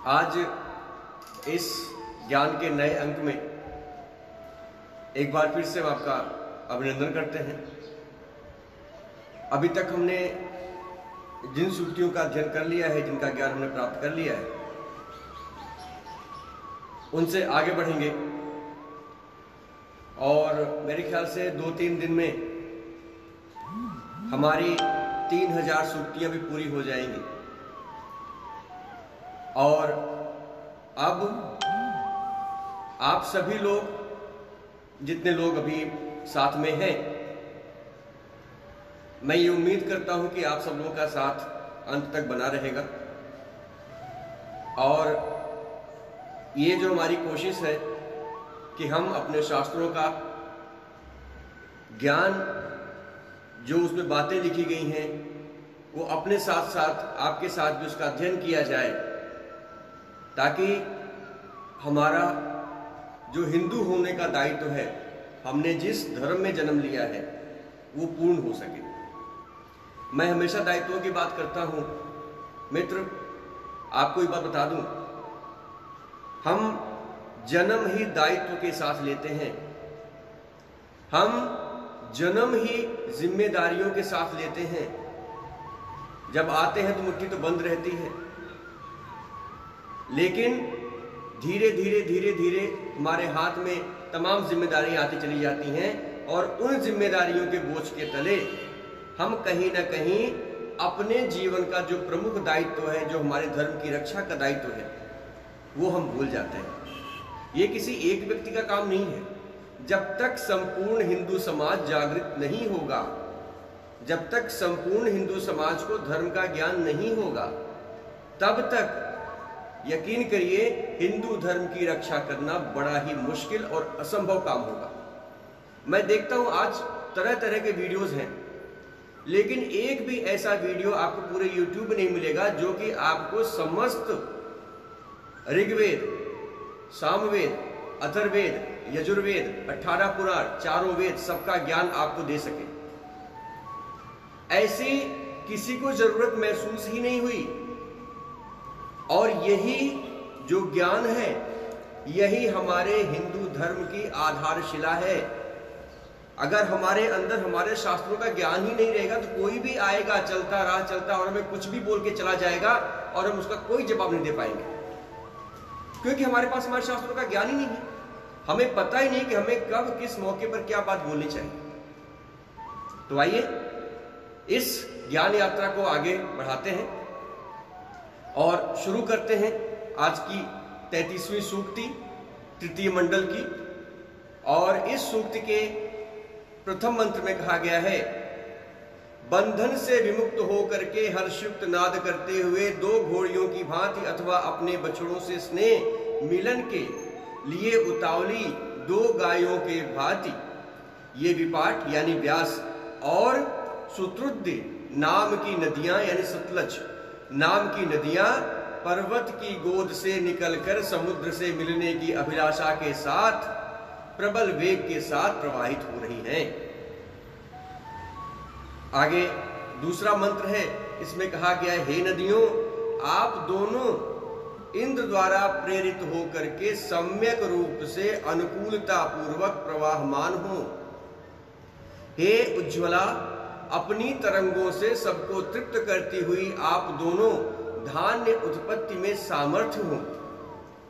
आज इस ज्ञान के नए अंक में एक बार फिर से हम आपका अभिनंदन करते हैं। अभी तक हमने जिन सूक्तियों का अध्ययन कर लिया है, जिनका ज्ञान हमने प्राप्त कर लिया है, उनसे आगे बढ़ेंगे और मेरे ख्याल से 2-3 दिन में हमारी 3000 सूक्तियां भी पूरी हो जाएंगी। और अब आप सभी लोग, जितने लोग अभी साथ में हैं, मैं ये उम्मीद करता हूं कि आप सब लोगों का साथ अंत तक बना रहेगा। और ये जो हमारी कोशिश है कि हम अपने शास्त्रों का ज्ञान, जो उसमें बातें लिखी गई हैं, वो अपने साथ साथ आपके साथ भी उसका अध्ययन किया जाए, ताकि हमारा जो हिंदू होने का दायित्व है, हमने जिस धर्म में जन्म लिया है, वो पूर्ण हो सके। मैं हमेशा दायित्वों की बात करता हूं। मित्र, आपको एक बात बता दूं, हम जन्म ही दायित्व के साथ लेते हैं। हम जन्म ही जिम्मेदारियों के साथ लेते हैं। जब आते हैं तो मुट्ठी तो बंद रहती है, लेकिन धीरे धीरे धीरे धीरे हमारे हाथ में तमाम जिम्मेदारियां आती चली जाती हैं और उन जिम्मेदारियों के बोझ के तले हम कहीं ना कहीं अपने जीवन का जो प्रमुख दायित्व है, जो हमारे धर्म की रक्षा का दायित्व है, वो हम भूल जाते हैं। ये किसी एक व्यक्ति का काम नहीं है। जब तक संपूर्ण हिंदू समाज जागृत नहीं होगा, जब तक संपूर्ण हिंदू समाज को धर्म का ज्ञान नहीं होगा, तब तक यकीन करिए हिंदू धर्म की रक्षा करना बड़ा ही मुश्किल और असंभव काम होगा। मैं देखता हूं आज तरह तरह के वीडियोस हैं, लेकिन एक भी ऐसा वीडियो आपको पूरे YouTube में नहीं मिलेगा जो कि आपको समस्त ऋग्वेद, सामवेद, अथर्ववेद, यजुर्वेद, 18 पुराण, चारों वेद, सबका ज्ञान आपको दे सके। ऐसी किसी को जरूरत महसूस ही नहीं हुई। और यही जो ज्ञान है, यही हमारे हिंदू धर्म की आधारशिला है। अगर हमारे अंदर हमारे शास्त्रों का ज्ञान ही नहीं रहेगा तो कोई भी आएगा, चलता राह चलता, और हमें कुछ भी बोल के चला जाएगा और हम उसका कोई जवाब नहीं दे पाएंगे, क्योंकि हमारे पास हमारे शास्त्रों का ज्ञान ही नहीं है। हमें पता ही नहीं कि हमें कब किस मौके पर क्या बात बोलनी चाहिए। तो आइए इस ज्ञान यात्रा को आगे बढ़ाते हैं और शुरू करते हैं आज की 33वीं सूक्ति तृतीय मंडल की। और इस सूक्ति के प्रथम मंत्र में कहा गया है, बंधन से विमुक्त होकर के हर्षयुक्त नाद करते हुए 2 घोड़ियों की भांति अथवा अपने बछड़ों से स्नेह मिलन के लिए उतावली 2 गायों के भांति ये विपाट यानी व्यास और सुतुद्र नाम की नदियां यानी सतलज नाम की नदियां पर्वत की गोद से निकलकर समुद्र से मिलने की अभिलाषा के साथ प्रबल वेग के साथ प्रवाहित हो रही हैं। आगे दूसरा मंत्र है, इसमें कहा गया है, हे नदियों, आप दोनों इंद्र द्वारा प्रेरित होकर के सम्यक रूप से अनुकूलता पूर्वक प्रवाहमान हो। हे उज्ज्वला, अपनी तरंगों से सबको तृप्त करती हुई आप दोनों धान्य उत्पत्ति में सामर्थ्य हो।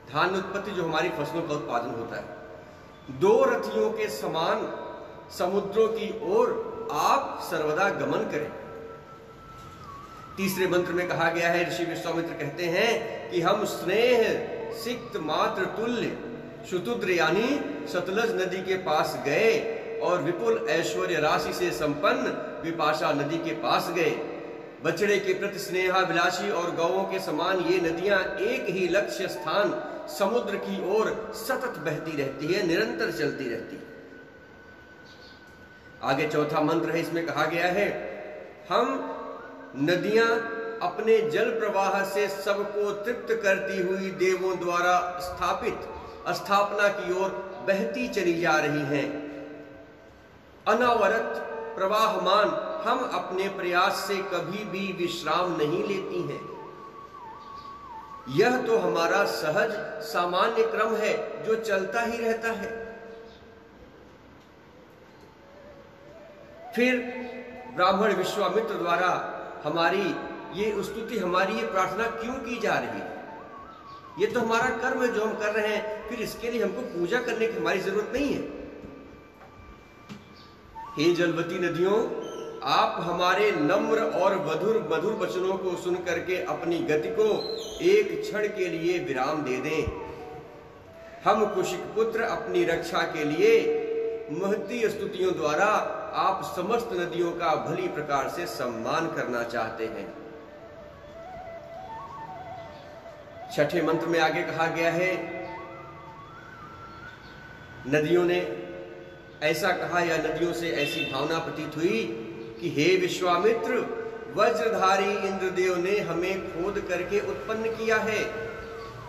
धान्य उत्पत्ति जो हमारी फसलों का उत्पादन होता है, 2 रथियों के समान समुद्रों की ओर आप सर्वदा गमन करें। तीसरे मंत्र में कहा गया है, ऋषि विश्वामित्र कहते हैं कि हम स्नेह सिक्त मात्र तुल्य सुतुद्र यानी सतलज नदी के पास गए और विपुल ऐश्वर्य राशि से संपन्न विपाशा नदी के पास गए। बछड़े के प्रति स्नेहाभिलाषी और गौओं के समान ये नदियां एक ही लक्ष्य स्थान समुद्र की ओर सतत बहती रहती है, निरंतर चलती रहती है। आगे चौथा मंत्र है, इसमें कहा गया है, हम नदियां अपने जल प्रवाह से सबको तृप्त करती हुई देवों द्वारा स्थापित स्थापना की ओर बहती चली जा रही हैं। अनावरत प्रवाहमान हम अपने प्रयास से कभी भी विश्राम नहीं लेती हैं। यह तो हमारा सहज सामान्य क्रम है जो चलता ही रहता है। फिर ब्राह्मण विश्वामित्र द्वारा हमारी ये स्तुति, हमारी ये प्रार्थना क्यों की जा रही है? ये तो हमारा कर्म है जो हम कर रहे हैं, फिर इसके लिए हमको पूजा करने की हमारी जरूरत नहीं है। हे जलवती नदियों, आप हमारे नम्र और मधुर वचनों को सुन करके अपनी गति को एक क्षण के लिए विराम दे दें। हम कुशिक पुत्र अपनी रक्षा के लिए महती स्तुतियों द्वारा आप समस्त नदियों का भली प्रकार से सम्मान करना चाहते हैं। छठे मंत्र में आगे कहा गया है, नदियों ने ऐसा कहा या नदियों से ऐसी भावना प्रतीत हुई कि हे विश्वामित्र, वज्रधारी इंद्रदेव ने हमें खोद करके उत्पन्न किया है।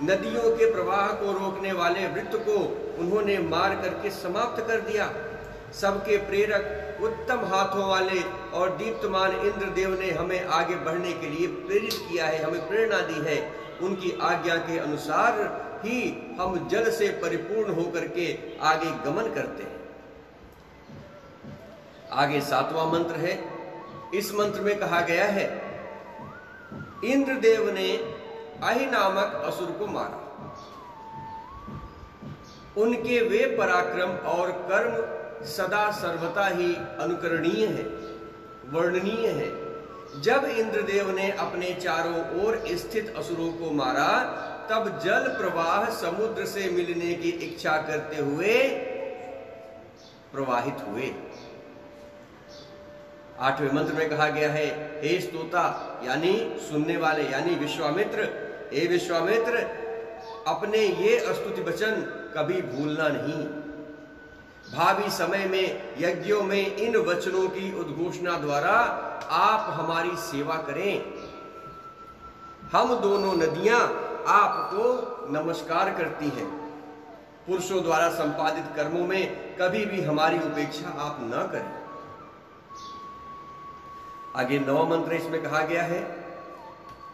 नदियों के प्रवाह को रोकने वाले वृत्त को उन्होंने मार करके समाप्त कर दिया। सबके प्रेरक उत्तम हाथों वाले और दीप्तमान इंद्रदेव ने हमें आगे बढ़ने के लिए प्रेरित किया है, हमें प्रेरणा दी है। उनकी आज्ञा के अनुसार ही हम जल से परिपूर्ण होकर के आगे गमन करते हैं। आगे 7वां मंत्र है। इस मंत्र में कहा गया है, इंद्रदेव ने अहि नामक असुर को मारा। उनके वे पराक्रम और कर्म सदा सर्वथा ही अनुकरणीय है, वर्णनीय है। जब इंद्रदेव ने अपने चारों ओर स्थित असुरों को मारा, तब जल प्रवाह समुद्र से मिलने की इच्छा करते हुए प्रवाहित हुए। 8वें मंत्र में कहा गया है, हे स्तोता यानी सुनने वाले यानी विश्वामित्र, हे विश्वामित्र, अपने ये स्तुति वचन कभी भूलना नहीं। भावी समय में यज्ञों में इन वचनों की उद्घोषणा द्वारा आप हमारी सेवा करें। हम दोनों नदियां आपको नमस्कार करती हैं। पुरुषों द्वारा संपादित कर्मों में कभी भी हमारी उपेक्षा आप न करें। आगे 9वां मंत्र इसमें कहा गया है,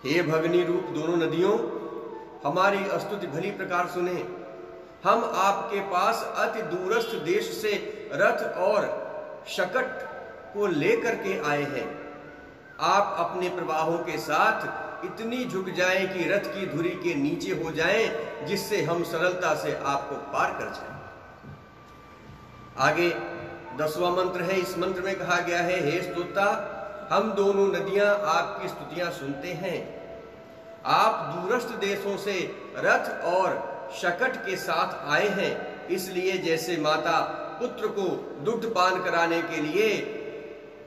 हे भगनी रूप दोनों नदियों, हमारी स्तुति भली प्रकार सुने। हम आपके पास अति दूरस्थ देश से रथ और शकट को लेकर के आए हैं। आप अपने प्रवाहों के साथ इतनी झुक जाएं कि रथ की धुरी के नीचे हो जाएं, जिससे हम सरलता से आपको पार कर जाएं। आगे 10वां मंत्र है। इस मंत्र में कहा गया है, हे स्तोता, हम दोनों नदियां आपकी स्तुतियां सुनते हैं। आप दूरस्थ देशों से रथ और शकट के साथ आए हैं, इसलिए जैसे माता पुत्र को दुग्ध पान कराने के लिए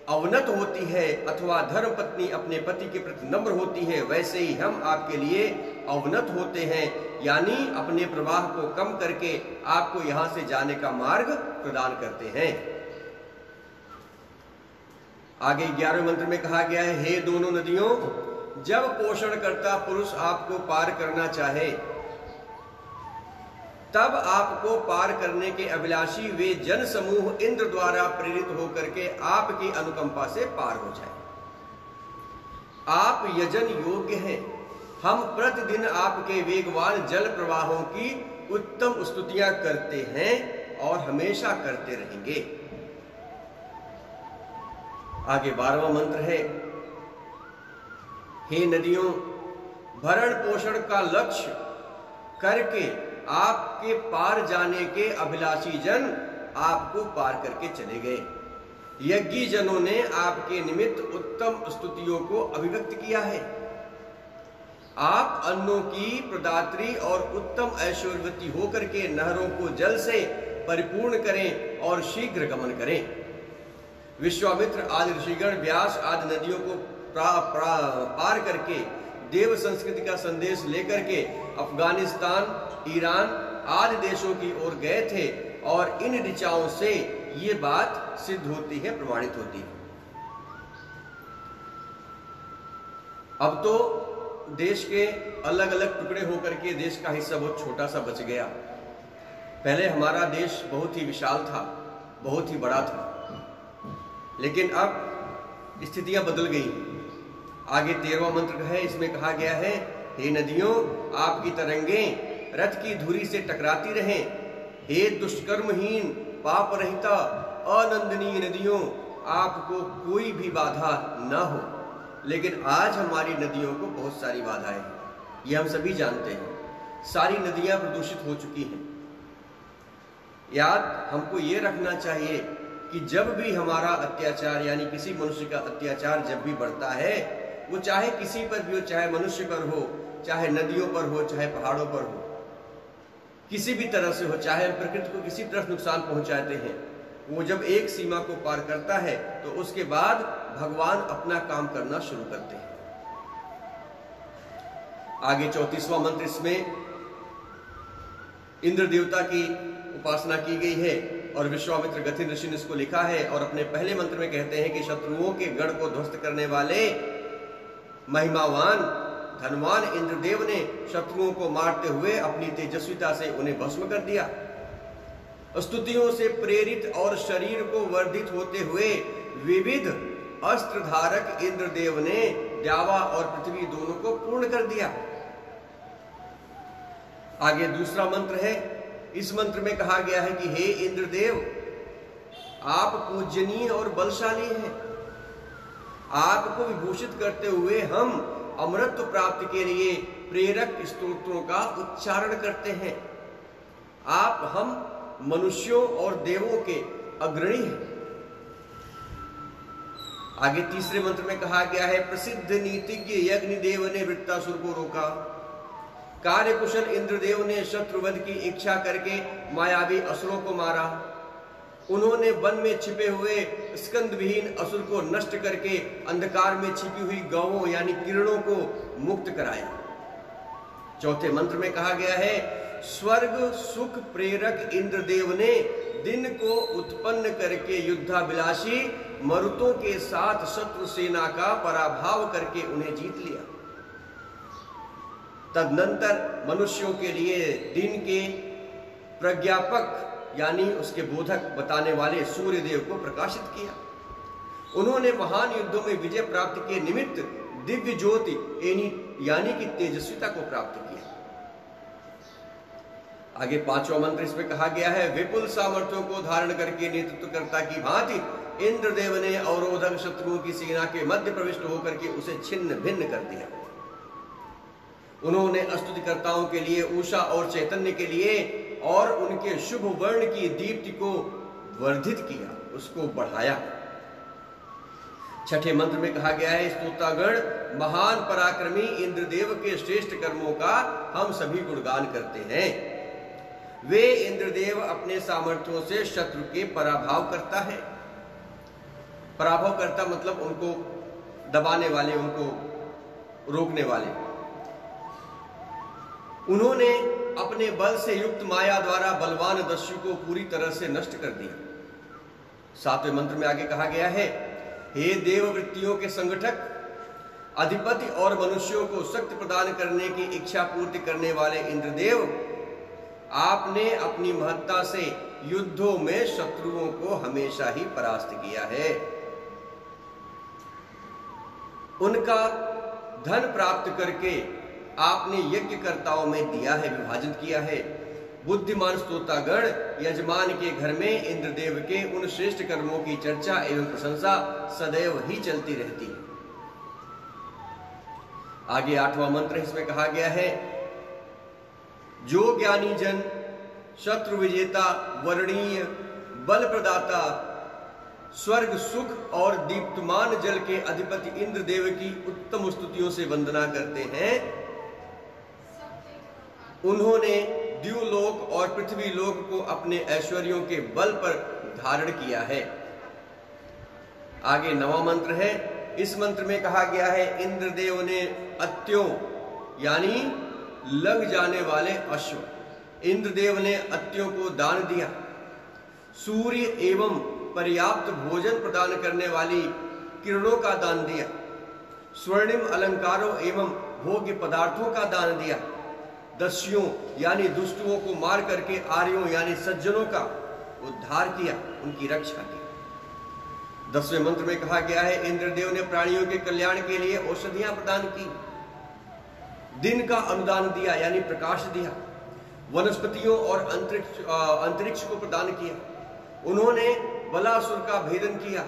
अवनत होती है अथवा धर्म पत्नी अपने पति के प्रति नम्र होती है, वैसे ही हम आपके लिए अवनत होते हैं, यानी अपने प्रवाह को कम करके आपको यहां से जाने का मार्ग प्रदान करते हैं। आगे 11वें मंत्र में कहा गया है, हे दोनों नदियों, जब पोषण करता पुरुष आपको पार करना चाहे, तब आपको पार करने के अभिलाषी वे जन समूह इंद्र द्वारा प्रेरित होकर के आपकी अनुकंपा से पार हो जाए। आप यजन योग्य हैं। हम प्रतिदिन आपके वेगवान जल प्रवाहों की उत्तम स्तुतियां करते हैं और हमेशा करते रहेंगे। आगे 12वां मंत्र है, हे नदियों, भरण पोषण का लक्ष्य करके आपके पार जाने के अभिलाषी जन आपको पार करके चले गए। यज्ञी जनों ने आपके निमित्त उत्तम स्तुतियों को अभिव्यक्त किया है। आप अन्नों की प्रदात्री और उत्तम ऐश्वर्यवती होकर के नहरों को जल से परिपूर्ण करें और शीघ्र गमन करें। विश्वामित्र आदि ऋषिगण व्यास आदि नदियों को पार करके देव संस्कृति का संदेश लेकर के अफगानिस्तान, ईरान आदि देशों की ओर गए थे और इन ऋचाओं से ये बात सिद्ध होती है, प्रमाणित होती है। अब तो देश के अलग अलग टुकड़े होकर के देश का हिस्सा बहुत छोटा सा बच गया। पहले हमारा देश बहुत ही विशाल था, बहुत ही बड़ा था, लेकिन अब स्थितियां बदल गई। आगे 13वां मंत्र है, इसमें कहा गया है, हे नदियों, आपकी तरंगें रथ की धुरी से टकराती रहें। हे दुष्कर्महीन, पाप रहिता, अनंदनीय नदियों, आपको कोई भी बाधा न हो। लेकिन आज हमारी नदियों को बहुत सारी बाधाएं हैं, ये हम सभी जानते हैं। सारी नदियां प्रदूषित हो चुकी हैं। याद हमको ये रखना चाहिए कि जब भी हमारा अत्याचार यानी किसी मनुष्य का अत्याचार जब भी बढ़ता है, वो चाहे किसी पर भी हो, चाहे मनुष्य पर हो, चाहे नदियों पर हो, चाहे पहाड़ों पर हो, किसी भी तरह से हो, चाहे हम प्रकृति को किसी तरफ नुकसान पहुंचाते हैं, वो जब एक सीमा को पार करता है तो उसके बाद भगवान अपना काम करना शुरू करते हैं। आगे 34वां मंत्र, इसमें इंद्र देवता की उपासना की गई है और विश्वामित्र गथिन ऋषि ने इसको लिखा है और अपने पहले मंत्र में कहते हैं कि शत्रुओं के गढ़ को ध्वस्त करने वाले महिमावान धनवान इंद्रदेव ने शत्रुओं को मारते हुए अपनी तेजस्विता से उन्हें भस्म कर दिया। स्तुतियों से प्रेरित और शरीर को वर्धित होते हुए विविध अस्त्र धारक इंद्रदेव ने द्यावा और पृथ्वी दोनों को पूर्ण कर दिया। आगे दूसरा मंत्र है। इस मंत्र में कहा गया है कि हे इंद्रदेव, आप पूजनीय और बलशाली हैं। आपको विभूषित करते हुए हम अमृत प्राप्ति के लिए प्रेरक स्तोत्रों का उच्चारण करते हैं। आप हम मनुष्यों और देवों के अग्रणी हैं। आगे तीसरे मंत्र में कहा गया है, प्रसिद्ध नीतिज्ञ यज्ञदेव ने वृत्तासुर को रोका। कार्यकुशल इंद्रदेव ने शत्रुवध की इच्छा करके मायावी असुरों को मारा। उन्होंने वन में छिपे हुए स्कंद विहीन असुर को नष्ट करके अंधकार में छिपी हुई गौओं यानी किरणों को मुक्त कराया। चौथे मंत्र में कहा गया है, स्वर्ग सुख प्रेरक इंद्रदेव ने दिन को उत्पन्न करके युद्धाभिलाषी मरुतों के साथ शत्रु सेना का पराभव करके उन्हें जीत लिया। तदनंतर मनुष्यों के लिए दिन के प्रज्ञापक यानी उसके बोधक बताने वाले सूर्य देव को प्रकाशित किया। उन्होंने महान युद्धों में विजय प्राप्ति के निमित्त दिव्य ज्योति यानी कि तेजस्विता को प्राप्त किया। आगे पांचवा मंत्र इसमें कहा गया है, विपुल सामर्थ्यों को धारण करके नेतृत्वकर्ता की भांति इंद्रदेव ने अवरोधक शत्रुओं की सेना के मध्य प्रविष्ट होकर के उसे छिन्न भिन्न कर दिया। उन्होंने स्तुतिकर्ताओं के लिए उषा और चैतन्य के लिए और उनके शुभ वर्ण की दीप्ति को वर्धित किया, उसको बढ़ाया। छठे मंत्र में कहा गया है, स्तोत्रगण महान पराक्रमी इंद्रदेव के श्रेष्ठ कर्मों का हम सभी गुणगान करते हैं। वे इंद्रदेव अपने सामर्थ्यों से शत्रु के पराभव करता है। पराभव करता मतलब उनको दबाने वाले, उनको रोकने वाले। उन्होंने अपने बल से युक्त माया द्वारा बलवान दस्यु को पूरी तरह से नष्ट कर दिया। सातवें मंत्र में आगे कहा गया है, हे देव वृत्तियों के संगठक, अधिपति और मनुष्यों को शक्ति प्रदान करने की इच्छा पूर्ति करने वाले इंद्रदेव, आपने अपनी महत्ता से युद्धों में शत्रुओं को हमेशा ही परास्त किया है। उनका धन प्राप्त करके आपने यज्ञकर्ताओं में दिया है, विभाजित किया है। बुद्धिमान स्तोत्रगण यजमान के घर में इंद्रदेव के उन श्रेष्ठ कर्मों की चर्चा एवं प्रशंसा सदैव ही चलती रहती है। आगे आठवां मंत्र इसमें कहा गया है, जो ज्ञानी जन शत्रु विजेता वर्णीय बल प्रदाता स्वर्ग सुख और दीप्तमान जल के अधिपति इंद्रदेव की उत्तम स्तुतियों से वंदना करते हैं, उन्होंने द्युलोक और पृथ्वी लोक को अपने ऐश्वर्यों के बल पर धारण किया है। आगे नवां मंत्र है। इस मंत्र में कहा गया है, इंद्रदेव ने अत्यों यानी लग जाने वाले अश्व, इंद्रदेव ने अत्यों को दान दिया। सूर्य एवं पर्याप्त भोजन प्रदान करने वाली किरणों का दान दिया। स्वर्णिम अलंकारों एवं भोग्य पदार्थों का दान दिया। दस्युओं यानी दुष्टों को मार करके आर्यों यानी सज्जनों का उद्धार किया, उनकी रक्षा की। 10वें मंत्र में कहा गया है, इंद्रदेव ने प्राणियों के कल्याण के लिए औषधियां प्रदान की। दिन का अनुदान दिया यानी प्रकाश दिया, वनस्पतियों और अंतरिक्ष को प्रदान किया। उन्होंने बलासुर का भेदन किया,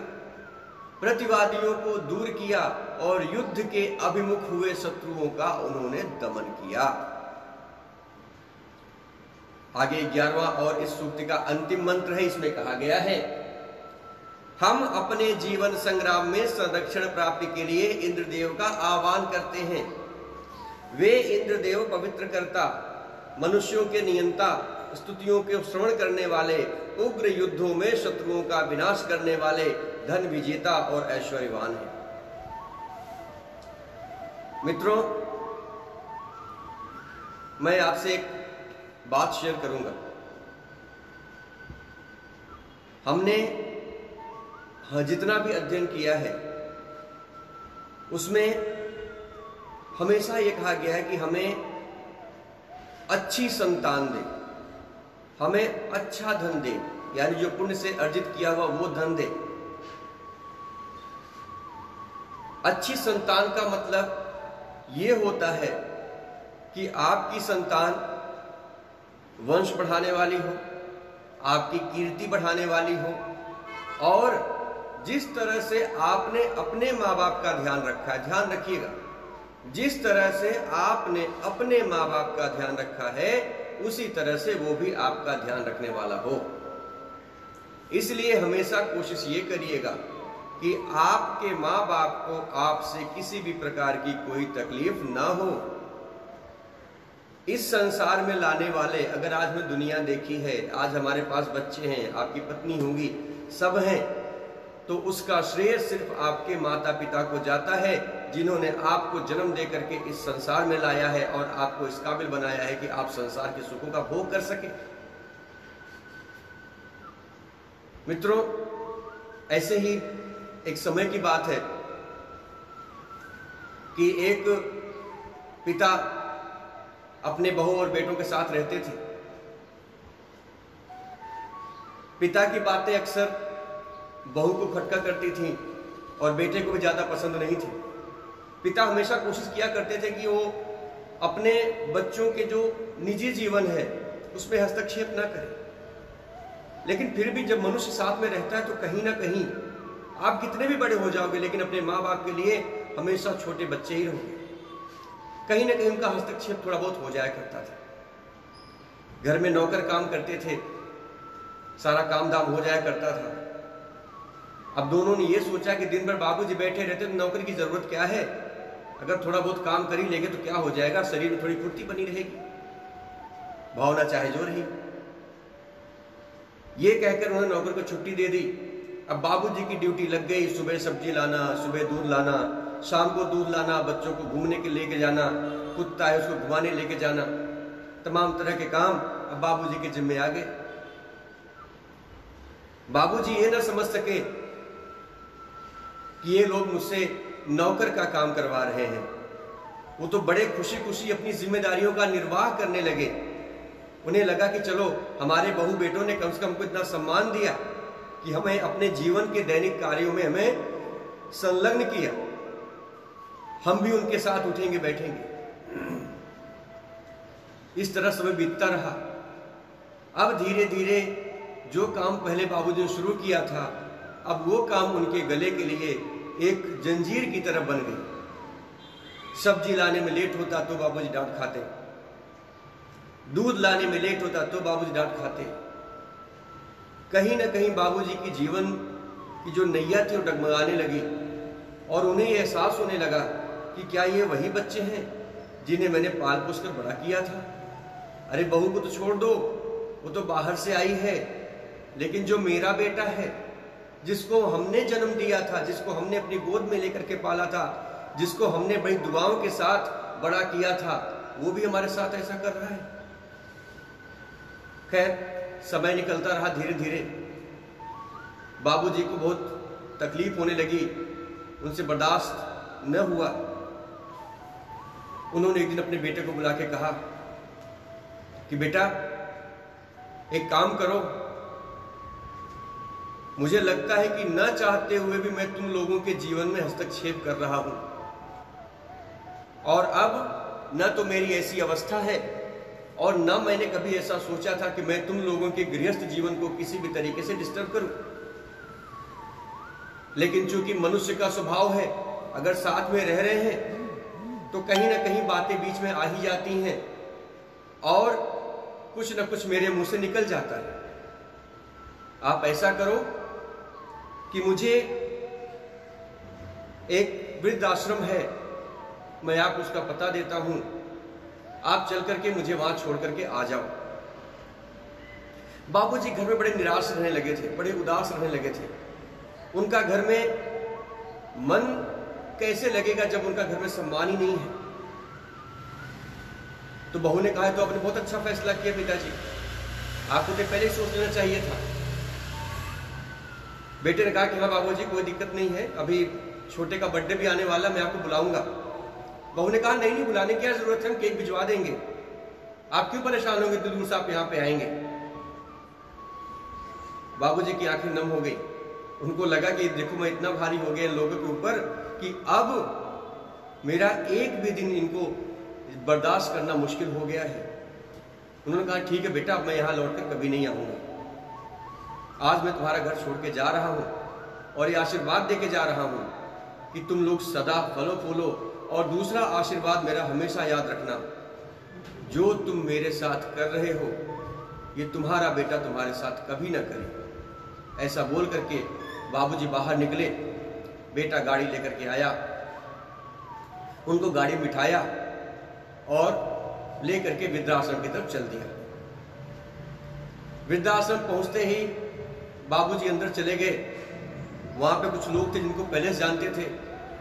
प्रतिवादियों को दूर किया और युद्ध के अभिमुख हुए शत्रुओं का उन्होंने दमन किया। आगे 11वां और इस सूक्ति का अंतिम मंत्र है। इसमें कहा गया है, हम अपने जीवन संग्राम में संरक्षण प्राप्ति के लिए इंद्रदेव का आह्वान करते हैं। वे इंद्रदेव पवित्र कर्ता, मनुष्यों के नियंता, स्तुतियों के श्रवण करने वाले, उग्र युद्धों में शत्रुओं का विनाश करने वाले, धन विजेता और ऐश्वर्यवान हैं। मित्रों, मैं आपसे एक बात शेयर करूंगा। हमने जितना भी अध्ययन किया है उसमें हमेशा ये कहा गया है कि हमें अच्छी संतान दे, हमें अच्छा धन दे, यानी जो पुण्य से अर्जित किया हुआ वो धन दे। अच्छी संतान का मतलब ये होता है कि आपकी संतान वंश बढ़ाने वाली हो, आपकी कीर्ति बढ़ाने वाली हो, और जिस तरह से आपने अपने माँ बाप का ध्यान रखा है, ध्यान रखिएगा, जिस तरह से आपने अपने माँ बाप का ध्यान रखा है उसी तरह से वो भी आपका ध्यान रखने वाला हो। इसलिए हमेशा कोशिश ये करिएगा कि आपके माँ बाप को आपसे किसी भी प्रकार की कोई तकलीफ ना हो। इस संसार में लाने वाले, अगर आज हमने दुनिया देखी है, आज हमारे पास बच्चे हैं, आपकी पत्नी होगी, सब हैं, तो उसका श्रेय सिर्फ आपके माता पिता को जाता है, जिन्होंने आपको जन्म दे करके इस संसार में लाया है और आपको इस काबिल बनाया है कि आप संसार के सुखों का भोग कर सके। मित्रों, ऐसे ही एक समय की बात है कि एक पिता अपने बहू और बेटों के साथ रहते थे। पिता की बातें अक्सर बहू को खटका करती थी और बेटे को भी ज्यादा पसंद नहीं थी। पिता हमेशा कोशिश किया करते थे कि वो अपने बच्चों के जो निजी जीवन है उसमें हस्तक्षेप ना करें, लेकिन फिर भी जब मनुष्य साथ में रहता है तो कहीं ना कहीं आप कितने भी बड़े हो जाओगे लेकिन अपने माँ बाप के लिए हमेशा छोटे बच्चे ही रहोगे। कहीं ना कहीं उनका हस्तक्षेप थोड़ा बहुत हो जाया करता था। घर में नौकर काम करते थे, सारा काम धाम हो जाया करता था। अब दोनों ने ये सोचा कि दिन भर बाबूजी बैठे रहते तो नौकर की जरूरत क्या है, अगर थोड़ा बहुत काम कर ही लेंगे तो क्या हो जाएगा, शरीर में थोड़ी फुर्ती बनी रहेगी, भावना चाहे जो रही। ये कहकर उन्होंने नौकर को छुट्टी दे दी। अब बाबूजी की ड्यूटी लग गई, सुबह सब्जी लाना, सुबह दूध लाना, शाम को दूध लाना, बच्चों को घूमने के लेके जाना, कुत्ता है उसको घुमाने लेके जाना, तमाम तरह के काम अब बाबूजी के जिम्मे आ गए। बाबूजी ये ना समझ सके कि ये लोग मुझसे नौकर का काम करवा रहे हैं। वो तो बड़े खुशी खुशी अपनी जिम्मेदारियों का निर्वाह करने लगे। उन्हें लगा कि चलो हमारे बहू बेटों ने कम से कम हमको इतना सम्मान दिया कि हमें अपने जीवन के दैनिक कार्यों में हमें संलग्न किया, हम भी उनके साथ उठेंगे बैठेंगे। इस तरह समय बीतता रहा। अब धीरे धीरे जो काम पहले बाबूजी ने शुरू किया था, अब वो काम उनके गले के लिए एक जंजीर की तरह बन गई। सब्जी लाने में लेट होता तो बाबूजी डांट खाते, दूध लाने में लेट होता तो बाबूजी डांट खाते। कहीं ना कहीं बाबूजी की जीवन की जो नैया थी वो डगमगाने लगी और उन्हें यह एहसास होने लगा कि क्या ये वही बच्चे हैं जिन्हें मैंने पाल पोस कर बड़ा किया था। अरे बहू को तो छोड़ दो, वो तो बाहर से आई है, लेकिन जो मेरा बेटा है, जिसको हमने जन्म दिया था, जिसको हमने अपनी गोद में लेकर के पाला था, जिसको हमने बड़ी दुआओं के साथ बड़ा किया था, वो भी हमारे साथ ऐसा कर रहा है। खैर समय निकलता रहा। धीरे धीरे बाबूजी को बहुत तकलीफ होने लगी, उनसे बर्दाश्त न हुआ। उन्होंने एक दिन अपने बेटे को बुला के कहा कि बेटा एक काम करो, मुझे लगता है कि न चाहते हुए भी मैं तुम लोगों के जीवन में हस्तक्षेप कर रहा हूं और अब न तो मेरी ऐसी अवस्था है और न मैंने कभी ऐसा सोचा था कि मैं तुम लोगों के गृहस्थ जीवन को किसी भी तरीके से डिस्टर्ब करूं। लेकिन चूंकि मनुष्य का स्वभाव है, अगर साथ में रह रहे हैं तो कहीं ना कहीं बातें बीच में आ ही जाती हैं और कुछ ना कुछ मेरे मुंह से निकल जाता है। आप ऐसा करो कि मुझे एक वृद्ध आश्रम है, मैं आपको उसका पता देता हूं, आप चल करके मुझे वहां छोड़ करके आ जाओ। बाबूजी घर में बड़े निराश रहने लगे थे, बड़े उदास रहने लगे थे। उनका घर में मन कैसे लगेगा जब उनका घर में सम्मान ही नहीं है। तो बहू ने कहा, तो आपने बहुत अच्छा फैसला किया पिताजी, आपको तो पहले ही सोच लेना चाहिए था। बेटे ने कहा कि हाँ बाबूजी कोई दिक्कत नहीं है, अभी छोटे का बर्थडे भी आने वाला, मैं आपको बुलाऊंगा। बहू ने कहा नहीं बुलाने की क्या जरूरत है, हम केक भिजवा देंगे, आप क्यों परेशान होंगे, इतनी दूर से आप यहाँ पे आएंगे। बाबूजी की आंखें नम हो गई, उनको लगा कि देखो मैं इतना भारी हो गया इन लोगों के ऊपर कि अब मेरा एक भी दिन इनको बर्दाश्त करना मुश्किल हो गया है। उन्होंने कहा ठीक है बेटा, अब मैं यहाँ लौटकर कभी नहीं आऊंगा, आज मैं तुम्हारा घर छोड़ के जा रहा हूँ और ये आशीर्वाद देके जा रहा हूँ कि तुम लोग सदा फलो फूलो, और दूसरा आशीर्वाद मेरा हमेशा याद रखना, जो तुम मेरे साथ कर रहे हो ये तुम्हारा बेटा तुम्हारे साथ कभी ना करे। ऐसा बोल करके बाबूजी बाहर निकले। बेटा गाड़ी लेकर के आया, उनको गाड़ी में बिठाया और लेकर के वृद्धाश्रम की तरफ चल दिया। वृद्धाश्रम पहुंचते ही बाबूजी अंदर चले गए। वहां पे कुछ लोग थे जिनको पहले से जानते थे,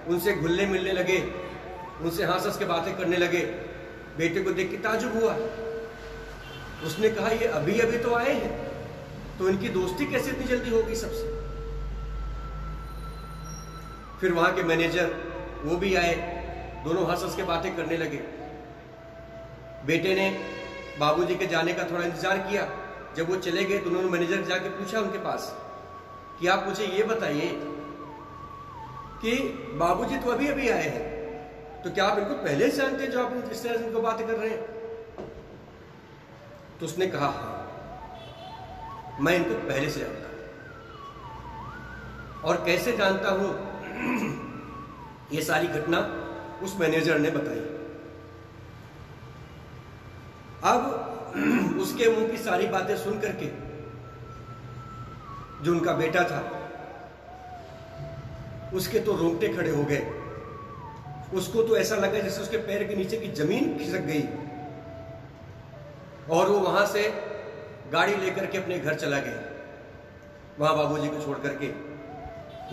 उनसे घुलने मिलने लगे, उनसे हंस हंस के बातें करने लगे। बेटे को देख के ताजुब हुआ, उसने कहा ये अभी अभी तो आए हैं, तो इनकी दोस्ती कैसे इतनी जल्दी होगी सबसे। फिर वहां के मैनेजर वो भी आए, दोनों हंस हंस के बातें करने लगे। बेटे ने बाबूजी के जाने का थोड़ा इंतजार किया। जब वो चले गए तो उन्होंने मैनेजर जाके पूछा उनके पास कि आप मुझे ये बताइए कि बाबूजी तो अभी अभी आए हैं, तो क्या आप इनको पहले से जानते हैं जो आप इस तरह से इनको बातें कर रहे हैं। तो उसने कहा हाँ, मैं इनको पहले से जानता हूं। और कैसे जानता हूं, ये सारी घटना उस मैनेजर ने बताई। अब उसके मुंह की सारी बातें सुन करके जो उनका बेटा था उसके तो रोंगटे खड़े हो गए। उसको तो ऐसा लगा जैसे उसके पैर के नीचे की जमीन खिसक गई, और वो वहां से गाड़ी लेकर के अपने घर चला गया। वहां बाबूजी को छोड़ करके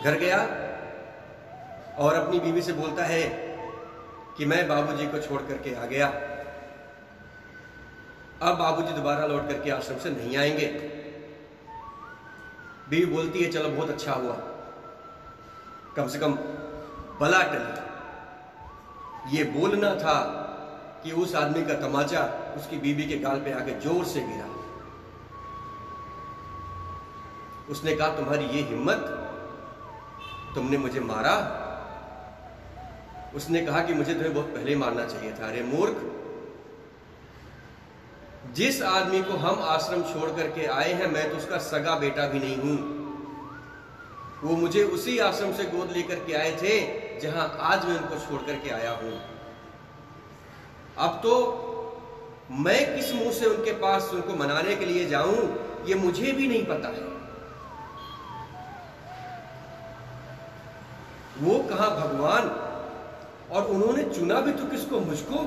घर गया और अपनी बीवी से बोलता है कि मैं बाबूजी को छोड़ करके आ गया, अब बाबूजी दोबारा लौट करके आश्रम से नहीं आएंगे। बीवी बोलती है चलो बहुत अच्छा हुआ, कम से कम बला टली। ये बोलना था कि उस आदमी का तमाचा उसकी बीवी के गाल पे आके जोर से गिरा। उसने कहा तुम्हारी ये हिम्मत, तुमने मुझे मारा। उसने कहा कि मुझे तुम्हें बहुत पहले मारना चाहिए था। अरे मूर्ख, जिस आदमी को हम आश्रम छोड़ करके आए हैं मैं तो उसका सगा बेटा भी नहीं हूं। वो मुझे उसी आश्रम से गोद लेकर के आए थे जहां आज मैं उनको छोड़ करके आया हूं। अब तो मैं किस मुंह से उनके पास उनको मनाने के लिए जाऊं ये मुझे भी नहीं पता है। वो कहा भगवान, और उन्होंने चुना भी तो किसको, मुझको,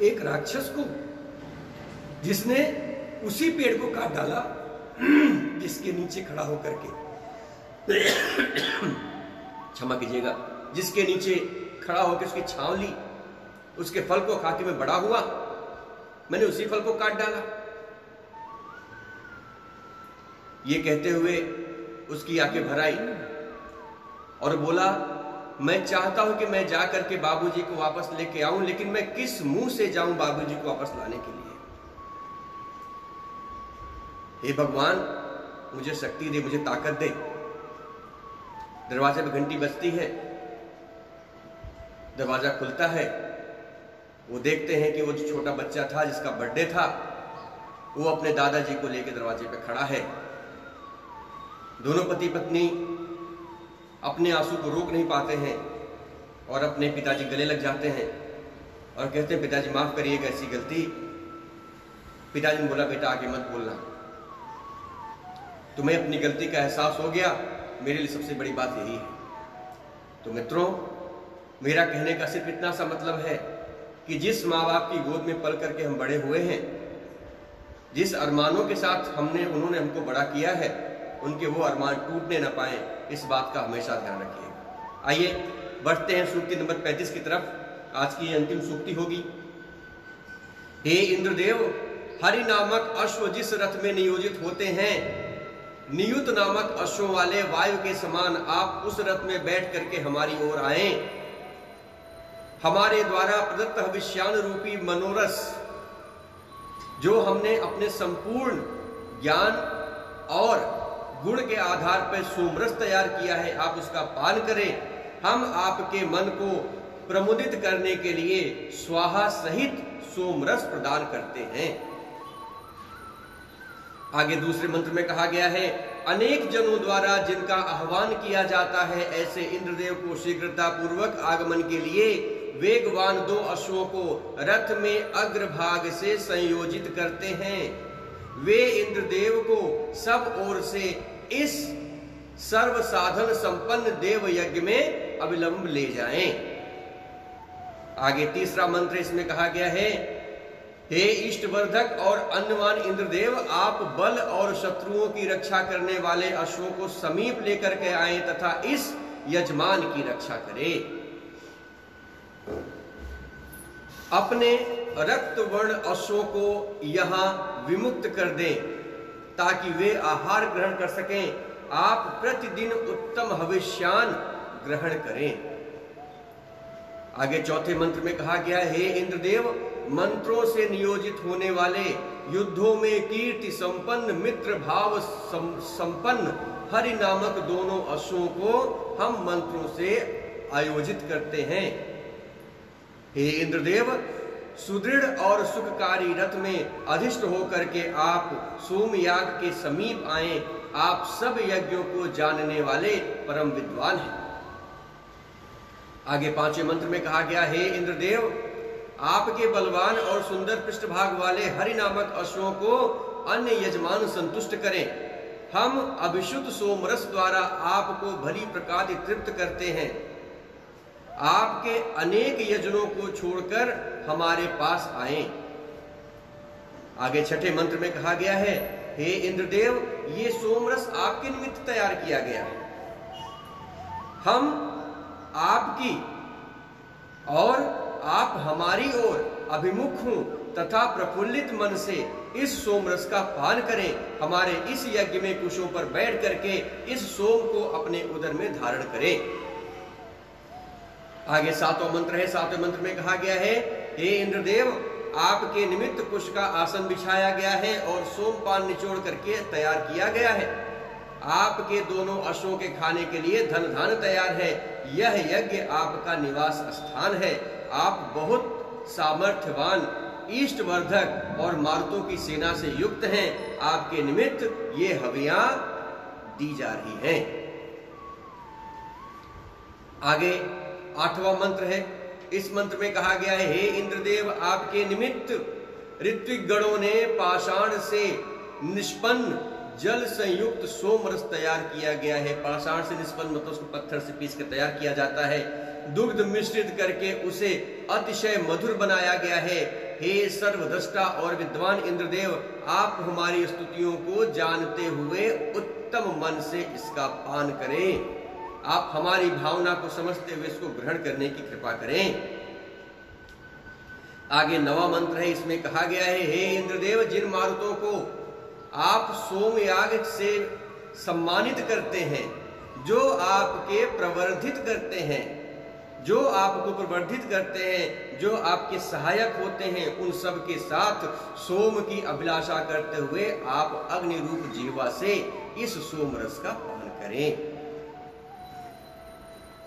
एक राक्षस को, जिसने उसी पेड़ को काट डाला जिसके नीचे खड़ा होकर के क्षमा कीजिएगा, जिसके नीचे खड़ा होकर उसकी छांव ली, उसके फल को खा के मैं बड़ा हुआ, मैंने उसी फल को काट डाला। ये कहते हुए उसकी आंखें भर आई और बोला मैं चाहता हूं कि मैं जाकर के बाबूजी को वापस लेके आऊं, लेकिन मैं किस मुंह से जाऊं बाबूजी को वापस लाने के लिए। हे भगवान, मुझे शक्ति दे, मुझे ताकत दे। दरवाजे पे घंटी बजती है। दरवाजा खुलता है, वो देखते हैं कि वो जो छोटा बच्चा था जिसका बर्थडे था, वो अपने दादाजी को लेकर दरवाजे पे खड़ा है। दोनों पति पत्नी अपने आंसू को रोक नहीं पाते हैं और अपने पिताजी गले लग जाते हैं और कहते हैं, पिताजी माफ करिएगा ऐसी गलती। पिताजी ने बोला, बेटा आगे मत बोलना, तुम्हें अपनी गलती का एहसास हो गया, मेरे लिए सबसे बड़ी बात यही है। तो मित्रों, मेरा कहने का सिर्फ इतना सा मतलब है कि जिस माँ बाप की गोद में पल करके हम बड़े हुए हैं, जिस अरमानों के साथ उन्होंने हमको बड़ा किया है, उनके वो अरमान टूटने न पाए, इस बात का हमेशा ध्यान रखिएगा। आइए बढ़ते हैं सूक्ति नंबर 35 की तरफ। आज की अंतिम सूक्ति होगी। हे इंद्रदेव, हरि नामक अश्व जिस रथ में नियोजित होते हैं, नियुत नामक अश्वों वाले वायु के समान आप उस रथ में बैठ करके हमारी ओर आए। हमारे द्वारा प्रदत्त हविष्यान रूपी मनोरस, जो हमने अपने संपूर्ण ज्ञान और गुण के आधार पर सोमरस तैयार किया है, आप उसका पान करें। हम आपके मन को प्रमुदित करने के लिए स्वाहा सहित सोमरस प्रदान करते हैं। आगे दूसरे मंत्र में कहा गया है, अनेक जनों द्वारा जिनका आह्वान किया जाता है, ऐसे इंद्रदेव को शीघ्रता पूर्वक आगमन के लिए वेगवान 2 अश्वों को रथ में अग्रभाग से संयोजित करते हैं। वे इंद्रदेव को सब ओर से इस सर्व साधन संपन्न देव यज्ञ में अविलंब ले जाएं। आगे तीसरा मंत्र इसमें कहा गया है, हे इष्टवर्धक और अन्नवान इंद्रदेव, आप बल और शत्रुओं की रक्षा करने वाले अश्वों को समीप लेकर के आए तथा इस यजमान की रक्षा करें। अपने रक्त वर्ण अश्वों को यहां विमुक्त कर दें ताकि वे आहार ग्रहण कर सकें। आप प्रतिदिन उत्तम हविष्यान ग्रहण करें। आगे चौथे मंत्र में कहा गया है, हे इंद्रदेव, मंत्रों से नियोजित होने वाले युद्धों में कीर्ति संपन्न मित्र भाव संपन्न हरि नामक दोनों अश्वों को हम मंत्रों से आयोजित करते हैं। हे इंद्रदेव, सुदृढ़ और सुखकारी रथ में अधिष्ठ होकर के आप सोमयाग के समीप आए। आप सब यज्ञों को जानने वाले परम विद्वान हैं। आगे पांचवें मंत्र में कहा गया, हे इंद्रदेव, आपके बलवान और सुंदर पृष्ठभाग वाले हरि नामक अश्वों को अन्य यजमान संतुष्ट करें। हम अभिशुद्ध सोमरस द्वारा आपको भली प्रकार तृप्त करते हैं। आपके अनेक यजनों को छोड़कर हमारे पास आए। आगे छठे मंत्र में कहा गया है, हे इंद्रदेव, ये सोमरस आपके निमित्त तैयार किया गया है। हम आपकी और आप हमारी ओर अभिमुख हों तथा प्रफुल्लित मन से इस सोमरस का पान करें। हमारे इस यज्ञ में कुशों पर बैठ करके इस सोम को अपने उदर में धारण करें। आगे सातवां मंत्र है। सातवें मंत्र में कहा गया है, हे इंद्रदेव, आपके निमित्त कुश का आसन बिछाया गया है और सोमपान निचोड़ करके तैयार किया गया है। आपके दोनों अश्वों के खाने के लिए धन धान तैयार है। यह यज्ञ आपका निवास स्थान है। आप बहुत सामर्थ्यवान, इष्टवर्धक और मारुतों की सेना से युक्त हैं। आपके निमित्त ये हवियां दी जा रही हैं। आगे आठवां मंत्र है। इस मंत्र में कहा गया है, हे इंद्रदेव, आपके निमित्त ऋत्विक गणों ने पाषाण से निष्पन्न जल संयुक्त सोमरस तैयार किया गया है। पाषाण से निष्पन्न मतलब उसको पत्थर से पीस कर तैयार किया जाता है। दुग्ध मिश्रित करके उसे अतिशय मधुर बनाया गया है। हे सर्वद्रष्टा और विद्वान इंद्रदेव, आप हमारी स्तुतियों को जानते हुए उत्तम मन से इसका पान करें। आप हमारी भावना को समझते हुए इसको ग्रहण करने की कृपा करें। आगे नवा मंत्र है। इसमें कहा गया है, हे इंद्रदेव, जिन मारुतों को आप सोमयाग से सम्मानित करते हैं, जो आपके प्रवर्धित करते हैं, जो आपको प्रवर्धित करते हैं, जो आपके सहायक होते हैं, उन सब के साथ सोम की अभिलाषा करते हुए आप अग्नि रूप जीवा से इस सोमरस का पान करें।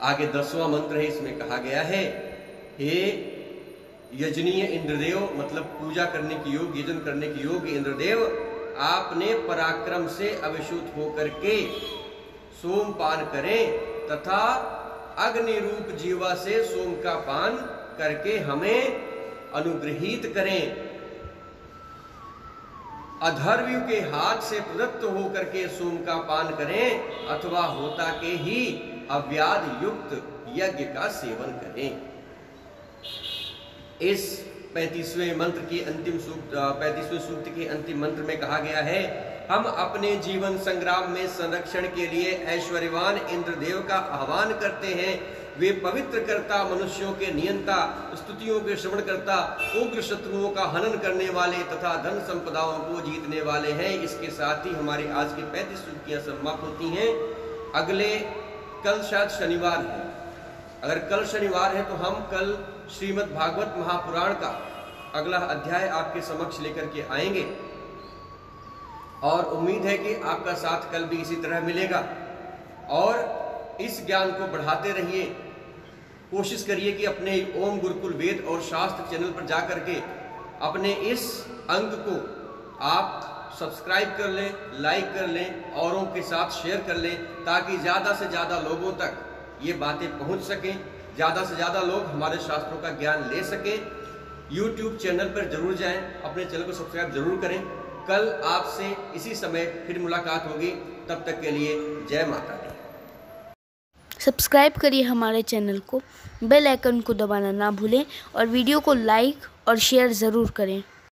आगे 10वां मंत्र है। इसमें कहा गया है, हे यजनीय इंद्रदेव, मतलब पूजा करने की योग्य, यजन करने की योग्य इंद्रदेव, आपने पराक्रम से अभिषुत होकर के सोमपान करें तथा अग्नि रूप जीवा से सोम का पान करके हमें अनुग्रहित करें। अधर्वियों के हाथ से प्रदत्त होकर के सोम का पान करें अथवा होता के ही अव्याध युक्त यज्ञ का सेवन करें। इस 35वें मंत्र की अंतिम सूक्त 35वें सूक्त के अंतिम मंत्र में कहा गया है, हम अपने जीवन संग्राम में संरक्षण के लिए ऐश्वर्यवान इंद्रदेव का आह्वान करते हैं। वे पवित्र कर्ता, मनुष्यों के नियंता, स्तुतियों के श्रवण करता, उग्र शत्रुओं का हनन करने वाले तथा धन संपदाओं को जीतने वाले हैं। इसके साथ ही हमारी आज की 35 सूक्तियां समाप्त होती हैं। अगले कल शायद शनिवार है, अगर कल शनिवार है तो हम कल श्रीमद् भागवत महापुराण का अगला अध्याय आपके समक्ष लेकर के आएंगे और उम्मीद है कि आपका साथ कल भी इसी तरह मिलेगा। और इस ज्ञान को बढ़ाते रहिए, कोशिश करिए कि अपने ओम गुरुकुल वेद और शास्त्र चैनल पर जाकर के अपने इस अंग को आप सब्सक्राइब कर लें, लाइक कर लें, औरों के साथ शेयर कर लें, ताकि ज़्यादा से ज़्यादा लोगों तक ये बातें पहुंच सकें, ज़्यादा से ज़्यादा लोग हमारे शास्त्रों का ज्ञान ले सकें। YouTube चैनल पर जरूर जाएं, अपने चैनल को सब्सक्राइब जरूर करें। कल आपसे इसी समय फिर मुलाकात होगी, तब तक के लिए जय माता दी। सब्सक्राइब करिए हमारे चैनल को, बेल आइकन को दबाना ना भूलें और वीडियो को लाइक और शेयर ज़रूर करें।